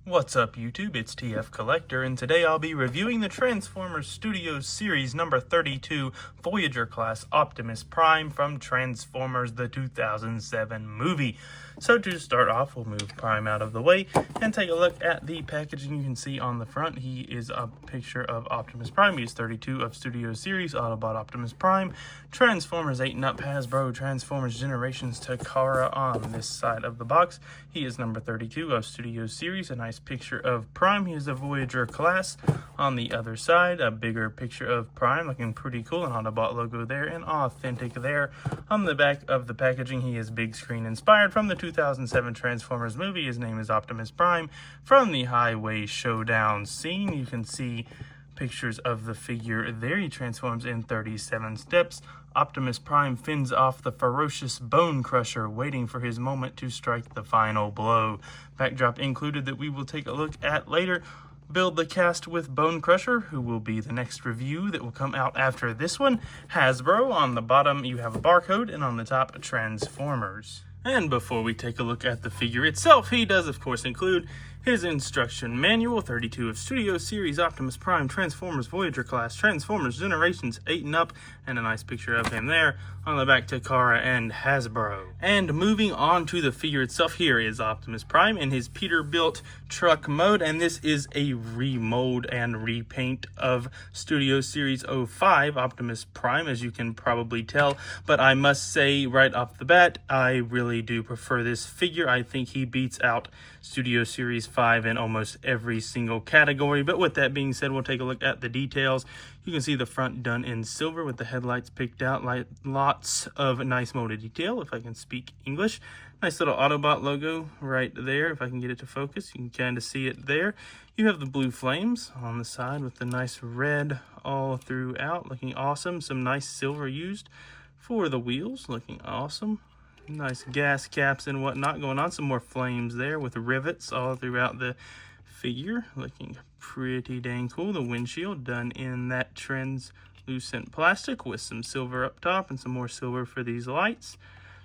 What's up YouTube, it's TF Collector, and today I'll be reviewing the Transformers Studios Series number 32 Voyager class Optimus Prime from Transformers the 2007 movie. So to start off, we'll move Prime out of the way and take a look at the packaging. You can see on the front, he is a picture of Optimus Prime. He is 32 of Studio Series, Autobot Optimus Prime, Transformers 8 and Up Hasbro, Transformers Generations Takara on this side of the box. He is number 32 of Studio Series, a nice picture of Prime. He is a Voyager class. On the other side, a bigger picture of Prime, looking pretty cool, an Autobot logo there, and authentic there. On the back of the packaging, he is big screen inspired from the 2007 Transformers movie. His name is Optimus Prime. From the highway showdown scene, you can see pictures of the figure there. He transforms in 37 steps. Optimus Prime fends off the ferocious Bone Crusher, waiting for his moment to strike the final blow. Backdrop included that we will take a look at later. Build the cast with Bone Crusher, who will be the next review that will come out after this one. Hasbro. On the bottom you have a barcode, and on the top Transformers. And before we take a look at the figure itself, he does of course include his instruction manual, 32 of Studio Series, Optimus Prime, Transformers Voyager class, Transformers Generations 8 and Up, and a nice picture of him there. On the back, Takara and Hasbro. And moving on to the figure itself, here is Optimus Prime in his Peterbilt truck mode, and this is a remold and repaint of Studio Series 05 Optimus Prime, as you can probably tell. But I must say right off the bat, I really do prefer this figure. I think he beats out Studio Series 5 in almost every single category. But with that being said, we'll take a look at the details. You can see the front done in silver with the headlights picked out, like lots of nice molded detail, if I can speak English. Nice little Autobot logo right there. If I can get it to focus, you can kind of see it there. You have the blue flames on the side with the nice red all throughout, looking awesome. Some nice silver used for the wheels, looking awesome. Nice gas caps and whatnot going on. Some more flames there with rivets all throughout the figure, looking pretty dang cool. The windshield done in that translucent plastic with some silver up top and some more silver for these lights.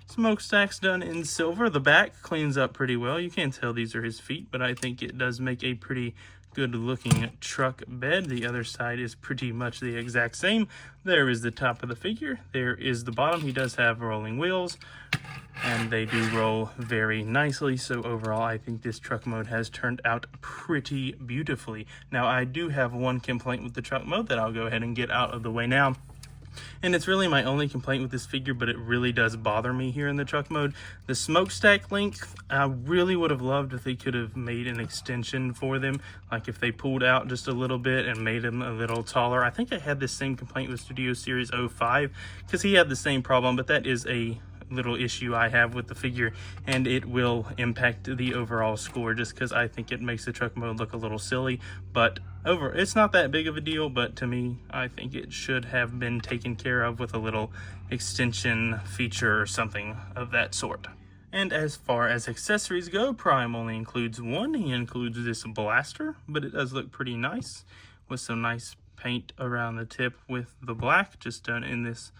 Smokestacks done in silver. The back cleans up pretty well. You can't tell these are his feet, but I think it does make a pretty good looking truck bed. The other side is pretty much the exact same. There is the top of the figure. There is the bottom. He does have rolling wheels, and they do roll very nicely. So overall, I think this truck mode has turned out pretty beautifully. Now, I do have one complaint with the truck mode that I'll go ahead and get out of the way now. And it's really my only complaint with this figure, but it really does bother me here in the truck mode. The smokestack length, I really would have loved if they could have made an extension for them. Like if they pulled out just a little bit and made them a little taller. I think I had this same complaint with Studio Series 05 because he had the same problem, but that is a little issue I have with the figure, and it will impact the overall score just because I think it makes the truck mode look a little silly. But it's not that big of a deal, but to me, I think it should have been taken care of with a little extension feature or something of that sort. And as far as accessories go, Prime only includes one. He includes this blaster, but it does look pretty nice with some nice paint around the tip with the black, just done in this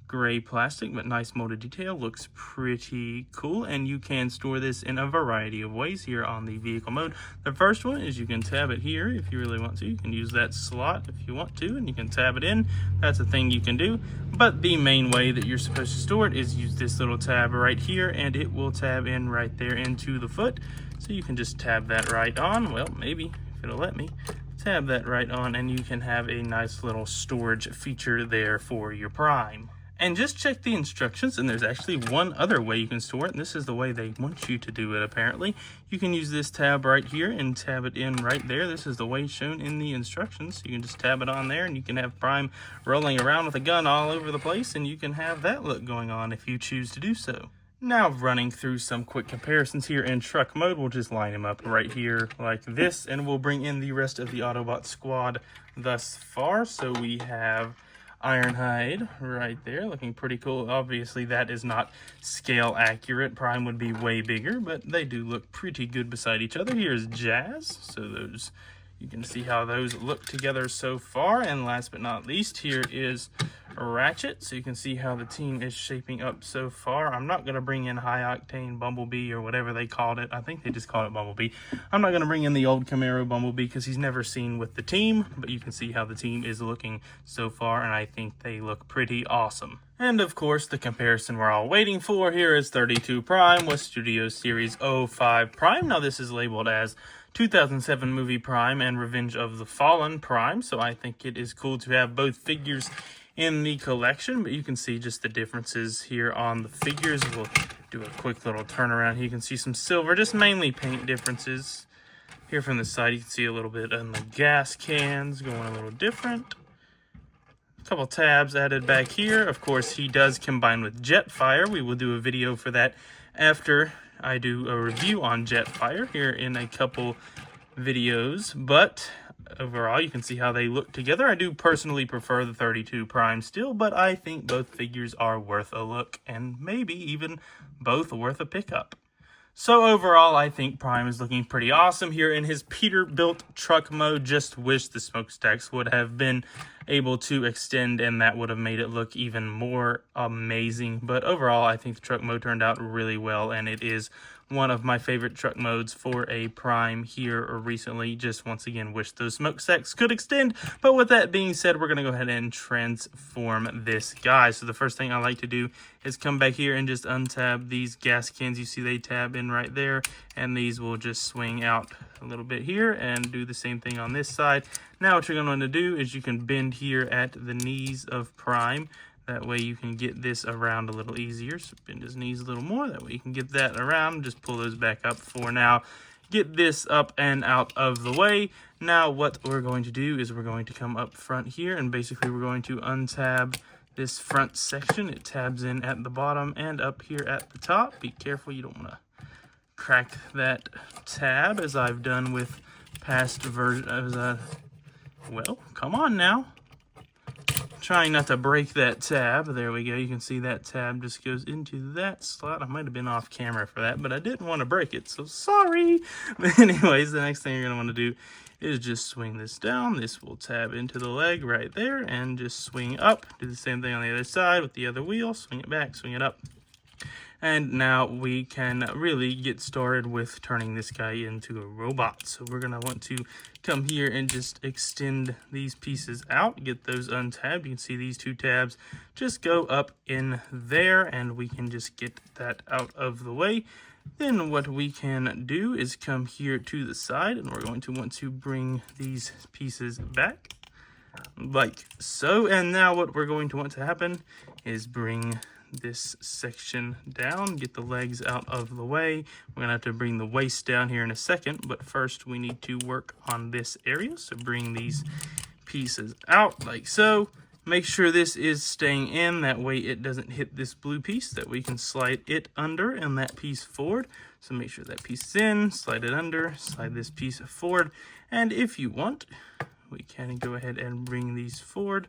gray plastic, but nice molded detail. Looks pretty cool, and you can store this in a variety of ways here on the vehicle mode. The first one is you can tab it here if you really want to. You can use that slot if you want to, and you can tab it in. That's a thing you can do, but the main way that you're supposed to store it is use this little tab right here, and it will tab in right there into the foot. So you can just tab that right on. Well, maybe if it'll let me. Tab that right on, and you can have a nice little storage feature there for your Prime. And just check the instructions, and there's actually one other way you can store it, and this is the way they want you to do it apparently. You can use this tab right here and tab it in right there. This is the way shown in the instructions. You can just tab it on there, and you can have Prime rolling around with a gun all over the place, and you can have that look going on if you choose to do so. Now, running through some quick comparisons here in truck mode, we'll just line him up right here like this, and we'll bring in the rest of the Autobot squad thus far. So we have Ironhide right there, looking pretty cool. Obviously, that is not scale accurate. Prime would be way bigger, but they do look pretty good beside each other. Here's Jazz, so those, you can see how those look together so far. And last but not least, here is ratchet, so you can see how the team is shaping up so far. I'm not going to bring in High Octane Bumblebee or whatever they called it. I think they just called it Bumblebee. I'm not going to bring in the old Camaro Bumblebee because he's never seen with the team, but you can see how the team is looking so far, and I think they look pretty awesome. And of course, the comparison we're all waiting for here is 32 Prime with Studio Series 05 Prime. Now this is labeled as 2007 movie Prime and Revenge of the Fallen Prime, so I think it is cool to have both figures in the collection, but you can see just the differences here on the figures. We'll do a quick little turnaround here. You can see some silver, just mainly paint differences. Here from the side, you can see a little bit on the gas cans going a little different. A couple tabs added back here. Of course, he does combine with Jetfire. We will do a video for that after I do a review on Jetfire here in a couple videos, but overall you can see how they look together. I do personally prefer the 32 Prime still, but I think both figures are worth a look and maybe even both worth a pickup. So overall, I think Prime is looking pretty awesome here in his Peterbilt truck mode. Just wish the smokestacks would have been able to extend, and that would have made it look even more amazing. But overall, I think the truck mode turned out really well, and it is one of my favorite truck modes for a Prime here recently. Just once again, wish those smokestacks could extend. But with that being said, we're going to go ahead and transform this guy. So the first thing I like to do is come back here and just untab these gas cans. You see they tab in right there, and these will just swing out a little bit here and do the same thing on this side. Now what you're going to want to do is you can bend here at the knees of Prime. That way you can get this around a little easier. So bend his knees a little more. That way you can get that around. Just pull those back up for now. Get this up and out of the way. Now what we're going to do is we're going to come up front here, and basically we're going to untab this front section. It tabs in at the bottom and up here at the top. Be careful, you don't want to crack that tab as I've done with past versions. Well, come on now. Trying not to break that tab. There we go. You can see that tab just goes into that slot. I might have been off camera for that, but I didn't want to break it, so sorry. But anyways, the next thing you're going to want to do is just swing this down. This will tab into the leg right there and just swing up. Do the same thing on the other side with the other wheel. Swing it back, swing it up. And now we can really get started with turning this guy into a robot. So we're going to want to come here and just extend these pieces out, get those untabbed. You can see these two tabs just go up in there, and we can just get that out of the way. Then what we can do is come here to the side, and we're going to want to bring these pieces back like so. And now what we're going to want to happen is bring this section down, get the legs out of the way. We're gonna have to bring the waist down here in a second, but first we need to work on this area. So bring these pieces out like so. Make sure this is staying in, that way it doesn't hit this blue piece, that we can slide it under and that piece forward. So make sure that piece is in, slide it under, slide this piece forward, and if you want, we can go ahead and bring these forward.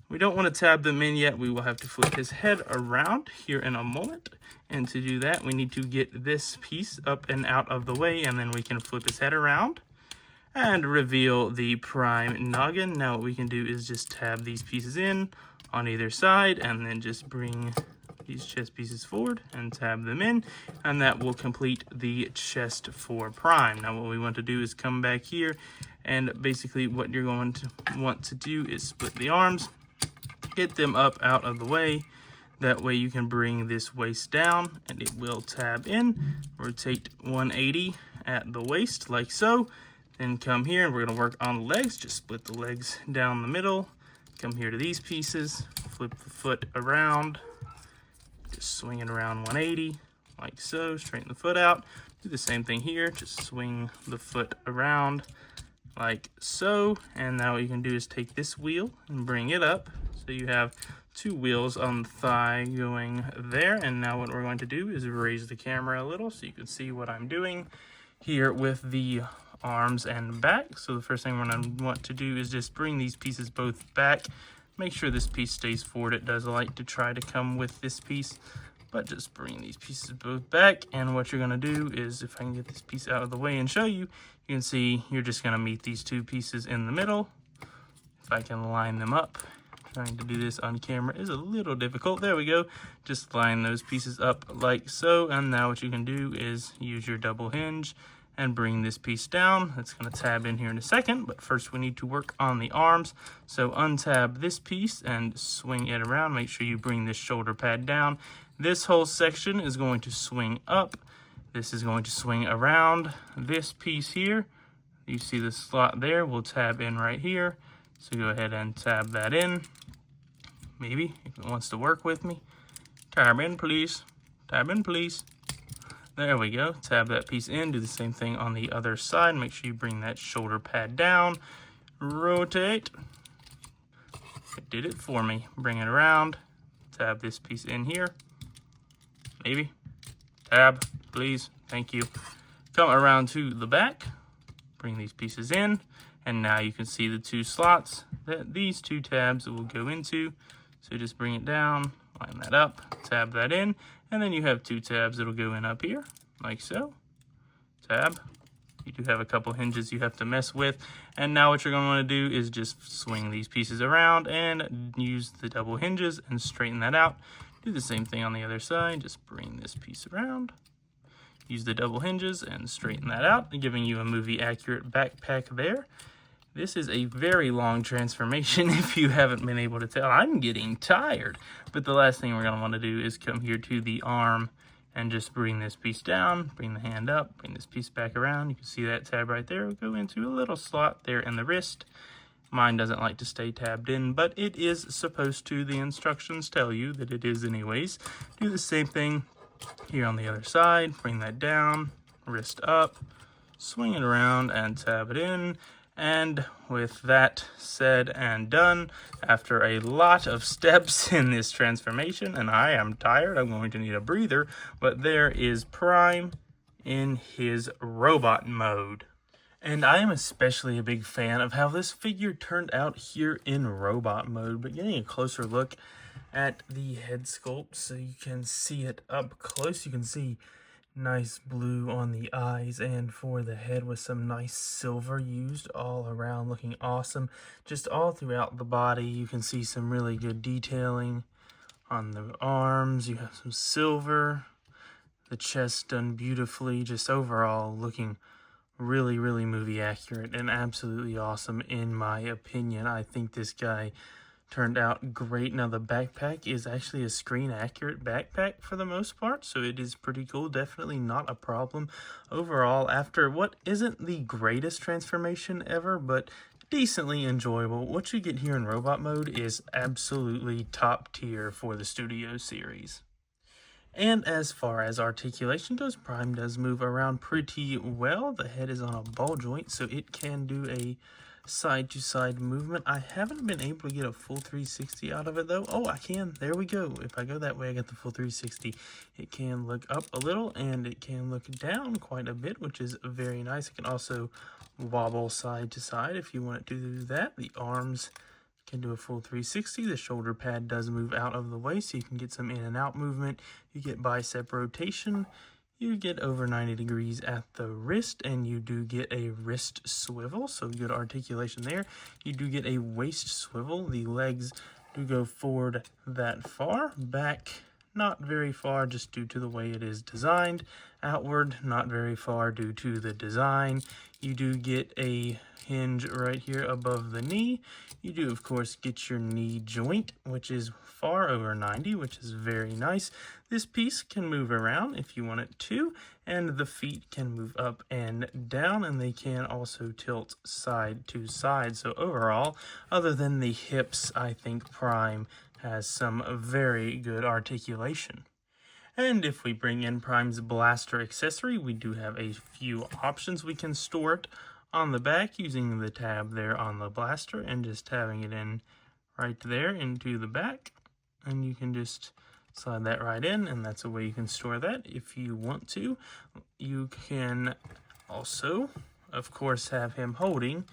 We don't want to tab them in yet. We will have to flip his head around here in a moment. And to do that, we need to get this piece up and out of the way, and then we can flip his head around and reveal the Prime noggin. Now what we can do is just tab these pieces in on either side, and then just bring these chest pieces forward and tab them in, and that will complete the chest for Prime. Now what we want to do is come back here, and basically what you're going to want to do is split the arms, get them up out of the way. That way you can bring this waist down and it will tab in. Rotate 180 at the waist like so. Then come here and we're going to work on the legs. Just split the legs down the middle. Come here to these pieces. Flip the foot around. Just swing it around 180 like so. Straighten the foot out. Do the same thing here. Just swing the foot around like so. And now what you can do is take this wheel and bring it up. So you have two wheels on the thigh going there. And now what we're going to do is raise the camera a little so you can see what I'm doing here with the arms and back. So the first thing we're going to want to do is just bring these pieces both back. Make sure this piece stays forward. It does like to try to come with this piece, but just bring these pieces both back. And what you're going to do is, if I can get this piece out of the way and show you, you can see you're just going to meet these two pieces in the middle. If I can line them up Trying to do this on camera is a little difficult. There we go. Just line those pieces up like so. And now what you can do is use your double hinge and bring this piece down. It's going to tab in here in a second, but first we need to work on the arms. So untab this piece and swing it around. Make sure you bring this shoulder pad down. This whole section is going to swing up. This is going to swing around. This piece here, you see the slot there, will tab in right here. So go ahead and tab that in. Maybe, if it wants to work with me. Tab in, please. Tab in, please. There we go. Tab that piece in. Do the same thing on the other side. Make sure you bring that shoulder pad down. Rotate. It did it for me. Bring it around. Tab this piece in here. Maybe. Tab, please. Thank you. Come around to the back. Bring these pieces in. And now you can see the two slots that these two tabs will go into. So just bring it down, line that up, tab that in, and then you have two tabs that'll go in up here, like so. Tab. You do have a couple hinges you have to mess with. And now what you're going to want to do is just swing these pieces around and use the double hinges and straighten that out. Do the same thing on the other side. Just bring this piece around. Use the double hinges and straighten that out, giving you a movie accurate backpack there. This is a very long transformation if you haven't been able to tell. I'm getting tired. But the last thing we're going to want to do is come here to the arm and just bring this piece down, bring the hand up, bring this piece back around. You can see that tab right there will go into a little slot there in the wrist. Mine doesn't like to stay tabbed in, but it is supposed to. The instructions tell you that it is anyways. Do the same thing here on the other side. Bring that down, wrist up, swing it around, and tab it in. And with that said and done, after a lot of steps in this transformation, and I am tired, I'm going to need a breather, but there is Prime in his robot mode. And I am especially a big fan of how this figure turned out here in robot mode, but getting a closer look at the head sculpt so you can see it up close. You can see nice blue on the eyes and for the head with some nice silver used all around, looking awesome. Just all throughout the body you can see some really good detailing. On the arms you have some silver, the chest done beautifully, just overall looking really movie accurate and absolutely awesome in my opinion. I think this guy turned out great. Now the backpack is actually a screen accurate backpack for the most part, so it is pretty cool. Definitely not a problem overall after what isn't the greatest transformation ever, but decently enjoyable. What you get here in robot mode is absolutely top tier for the Studio series. And as far as articulation goes, Prime does move around pretty well. The head is on a ball joint, so it can do a side-to-side movement. I haven't been able to get a full 360 out of it though. Oh, I can. There we go. If I go that way, I get the full 360. It can look up a little and it can look down quite a bit, which is very nice. It can also wobble side to side if you want it to do that. The arms can do a full 360. The shoulder pad does move out of the way, so you can get some in and out movement. You get bicep rotation. You get over 90 degrees at the wrist, and you do get a wrist swivel, so good articulation there. You do get a waist swivel. The legs do go forward that far. Back, not very far, just due to the way it is designed. Outward, not very far due to the design. You do get a hinge right here above the knee. You do, of course, get your knee joint, which is far over 90, which is very nice. This piece can move around if you want it to, and the feet can move up and down, and they can also tilt side to side. So overall, other than the hips, I think Prime has some very good articulation. And if we bring in Prime's blaster accessory, we do have a few options. We can store it on the back using the tab there on the blaster and just tabbing it in right there into the back. And you can just slide that right in, and that's a way you can store that if you want to. You can also, of course, have him holding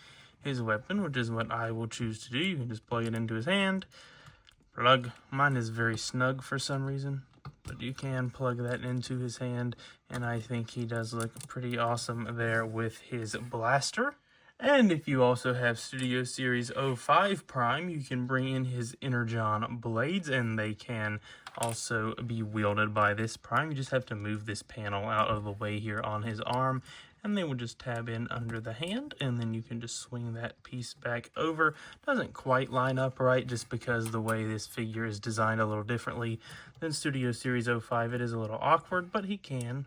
his weapon, which is what I will choose to do. You can just plug it into his hand. Plug. Mine is very snug for some reason, but you can plug that into his hand, and I think he does look pretty awesome there with his blaster. And if you also have Studio Series 05 Prime, you can bring in his Energon blades, and they can also be wielded by this Prime. You just have to move this panel out of the way here on his arm, and they will just tab in under the hand, and then you can just swing that piece back over. Doesn't quite line up right just because the way this figure is designed a little differently than Studio Series 05. It is a little awkward, but he can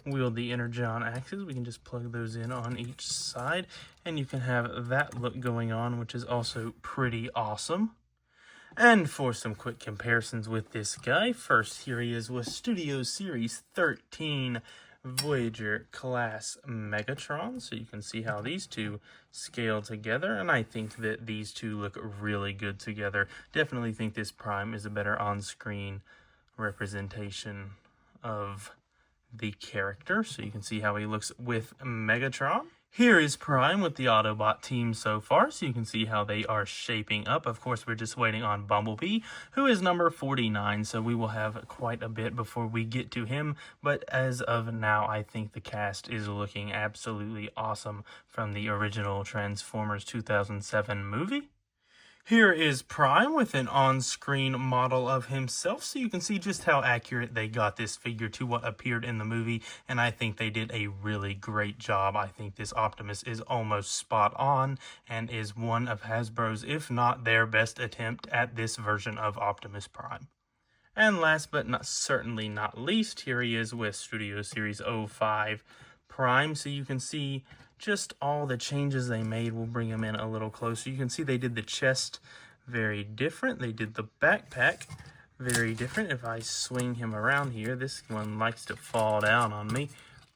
wield the Energon axes. We can just plug those in on each side, and you can have that look going on, which is also pretty awesome. And for some quick comparisons with this guy, first here he is with Studio Series 13 Voyager class Megatron. So you can see how these two scale together, and I think that these two look really good together. Definitely think this Prime is a better on-screen representation of the character, so you can see how he looks with Megatron. Here is Prime with the Autobot team so far, so you can see how they are shaping up. Of course, we're just waiting on Bumblebee, who is number 49, so we will have quite a bit before we get to him. But as of now, I think the cast is looking absolutely awesome from the original Transformers 2007 movie. Here is Prime with an on-screen model of himself, so you can see just how accurate they got this figure to what appeared in the movie, and I think they did a really great job. I think this Optimus is almost spot on and is one of Hasbro's, if not their best attempt at this version of Optimus Prime. And last but certainly not least, here he is with Studio Series 05 Prime, so you can see just all the changes they made. We'll bring them in a little closer. You can see they did the chest very different. They did the backpack very different. If I swing him around here, this one likes to fall down on me.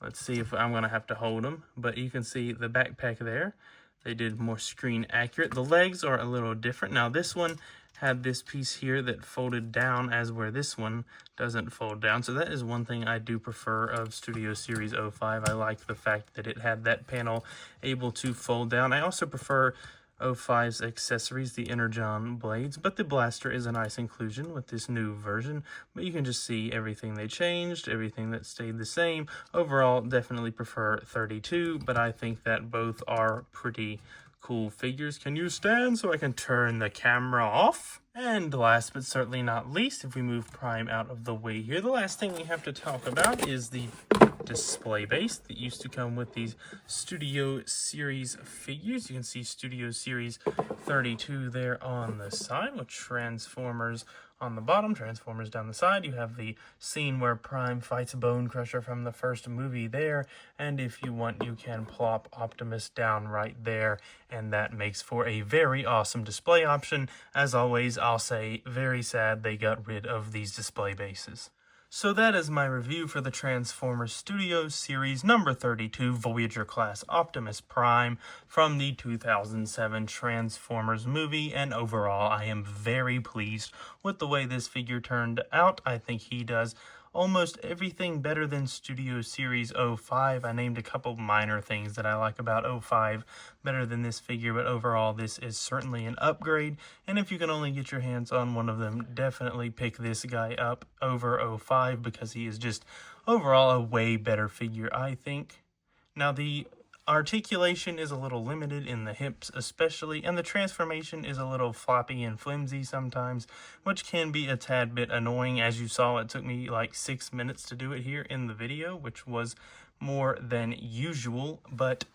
Let's see if I'm going to have to hold him. But you can see the backpack there. They did more screen accurate. The legs are a little different. Now this one had this piece here that folded down, as where this one doesn't fold down. So that is one thing I do prefer of Studio Series 05. I like the fact that it had that panel able to fold down. I also prefer 05's accessories, the Energon blades, but the blaster is a nice inclusion with this new version. But you can just see everything they changed, everything that stayed the same. Overall, definitely prefer 32, but I think that both are pretty cool figures. Can you stand so I can turn the camera off? And last but certainly not least, if we move Prime out of the way here, the last thing we have to talk about is the display base that used to come with these Studio Series figures. You can see Studio Series 32 there on the side with Transformers on the bottom, Transformers down the side. You have the scene where Prime fights Bone Crusher from the first movie there, and if you want, you can plop Optimus down right there, and that makes for a very awesome display option. As always, I'll say very sad they got rid of these display bases. So that is my review for the Transformers Studio Series number 32 Voyager class Optimus Prime from the 2007 Transformers movie, and overall I am very pleased with the way this figure turned out. I think he does almost everything better than Studio Series 05. I named a couple minor things that I like about 05 better than this figure, but overall this is certainly an upgrade, and if you can only get your hands on one of them, definitely pick this guy up over 05 because he is just overall a way better figure, I think. Now the articulation is a little limited in the hips especially, and the transformation is a little floppy and flimsy sometimes, which can be a tad bit annoying. As you saw, it took me like 6 minutes to do it here in the video, which was more than usual, but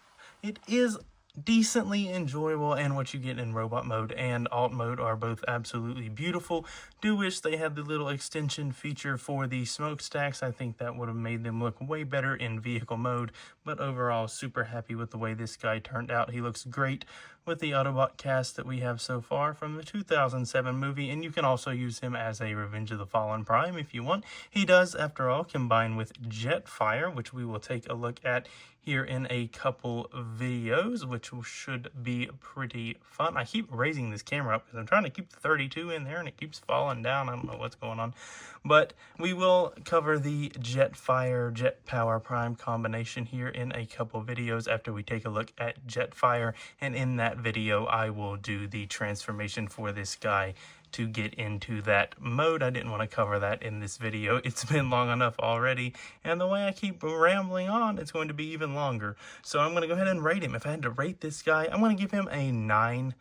it is decently enjoyable, and what you get in robot mode and alt mode are both absolutely beautiful. Do wish they had the little extension feature for the smokestacks. I think that would have made them look way better in vehicle mode, but overall super happy with the way this guy turned out. He looks great with the Autobot cast that we have so far from the 2007 movie, and you can also use him as a Revenge of the Fallen Prime if you want. He does, after all, combine with Jetfire, which we will take a look at here in a couple videos, which should be pretty fun. I keep raising this camera up because I'm trying to keep the 32 in there and it keeps falling down. I don't know what's going on, but we will cover the Jetfire Jet Power Prime combination here in a couple videos after we take a look at Jetfire, and in that video I will do the transformation for this guy to get into that mode. I didn't want to cover that in this video. It's been long enough already, and the way I keep rambling on, it's going to be even longer. So I'm going to go ahead and rate him. If I had to rate this guy, I'm going to give him a 9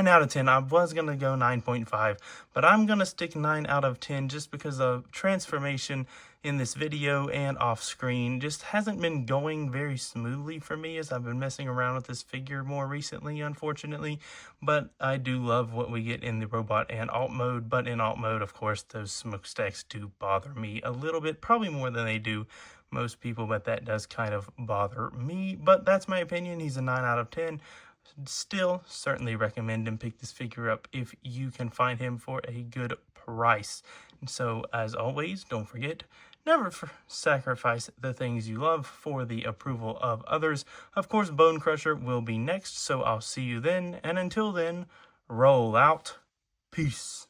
out of 10. I was going to go 9.5, but I'm going to stick 9 out of 10 just because the transformation in this video and off screen just hasn't been going very smoothly for me as I've been messing around with this figure more recently, unfortunately. But I do love what we get in the robot and alt mode, but in alt mode, of course, those smokestacks do bother me a little bit, probably more than they do most people, but that does kind of bother me. But that's my opinion. He's a 9 out of 10. Still, certainly recommend him. Pick this figure up if you can find him for a good price. And so, as always, don't forget, never sacrifice the things you love for the approval of others. Of course, Bone Crusher will be next, so I'll see you then. And until then, roll out. Peace.